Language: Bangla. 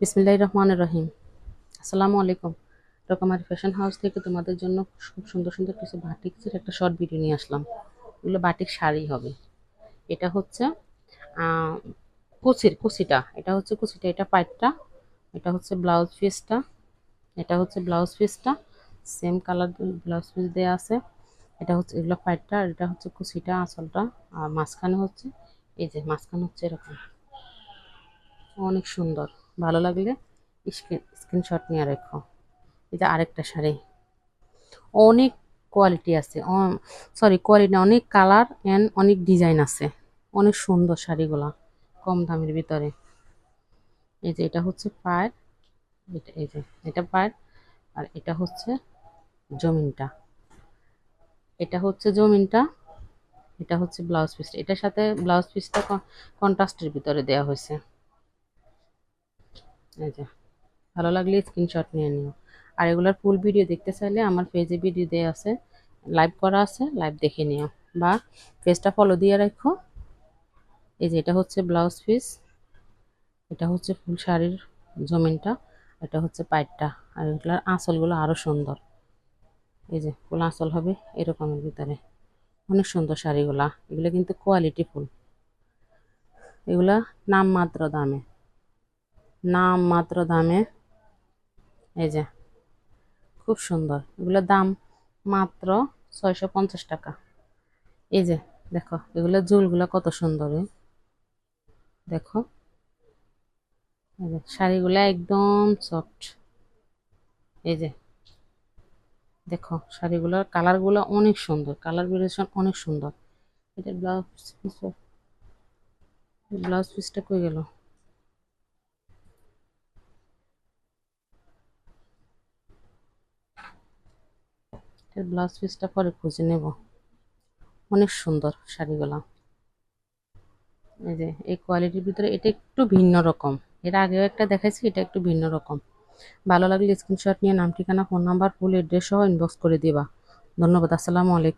বিসমিল্লাহির রহমানির রহিম। আসসালামু আলাইকুম। রকমারি ফ্যাশন হাউস থেকে তোমাদের জন্য খুব সুন্দর সুন্দর কিছু বাটিক্সের একটা শর্ট ভিডিও নিয়ে আসলাম। এগুলো বাটিক শাড়ি হবে। এটা হচ্ছে আহ, কুচিটা, এটা হচ্ছে কুচিটা, এটা পাইটটা, এটা হচ্ছে ব্লাউজ পিসটা, এটা হচ্ছে ব্লাউজ পিসটা, সেম কালার ব্লাউজ পিস দেওয়া আছে। এটা হচ্ছে এগুলো পাইটটা, আর এটা হচ্ছে কুচিটা আঁচলটা। আর মাঝখানে হচ্ছে এই যে মাঝখানে হচ্ছে এরকম অনেক সুন্দর। ভালো লাগলে স্ক্রিনশট নিয়ে রেখো। এটা আরেকটা শাড়ি, অনেক কোয়ালিটি আছে, সরি কোয়ালিটি না, অনেক কালার অ্যান্ড অনেক ডিজাইন আছে, অনেক সুন্দর শাড়িগুলা কম দামের ভিতরে। এই যে এটা হচ্ছে পায়ের, এটা এই যে এটা পায়ের, আর এটা হচ্ছে জমিনটা, এটা হচ্ছে জমিনটা, এটা হচ্ছে ব্লাউজ পিস। এটার সাথে ব্লাউজ পিসটা কন্ট্রাস্টের ভিতরে দেওয়া হয়েছে। এই যে ভালো লাগলে স্ক্রিনশট নিয়ে নিও। আর এগুলোর ফুল ভিডিও দেখতে চাইলে আমার পেজে ভিডিও দেওয়া আছে, লাইভ করা আছে, লাইভ দেখে নিও বা পেজটা ফলো দিয়ে রাখো। এই যে এটা হচ্ছে ব্লাউজ পিস, এটা হচ্ছে ফুল শাড়ির জমিনটা, এটা হচ্ছে পাইটটা। আর এগুলোর আঁচলগুলো আরো সুন্দর। এই যে ফুল আঁচল হবে এরকমের ভিতরে, অনেক সুন্দর শাড়িগুলা। এগুলো কিন্তু কোয়ালিটি ফুল, এগুলা নামমাত্র দামে, নামমাত্র দামে। এই যে খুব সুন্দর, এগুলোর দাম মাত্র 650 টাকা। এই যে দেখো এগুলো ঝুলগুলো কত সুন্দর, দেখো এই যে শাড়িগুলো একদম সফট। এই যে দেখো শাড়িগুলোর কালারগুলো অনেক সুন্দর, কালার ভেরিয়েশন অনেক সুন্দর। এটা ব্লাউজ পিসটা কই গেল? এর ব্লাউজ পিসটা পরে খুঁজে নেব। অনেক সুন্দর শাড়িগুলো। এই যে এই কোয়ালিটির ভিতরে এটা একটু ভিন্ন রকম, এর আগেও একটা দেখাইছি, এটা একটু ভিন্ন রকম। ভালো লাগলে স্ক্রিনশট নিয়ে নাম, ঠিকানা, ফোন নাম্বার, ফুল এড্রেস সহ ইনবক্স করে দিবা। ধন্যবাদ। আসসালামু আলাইকুম।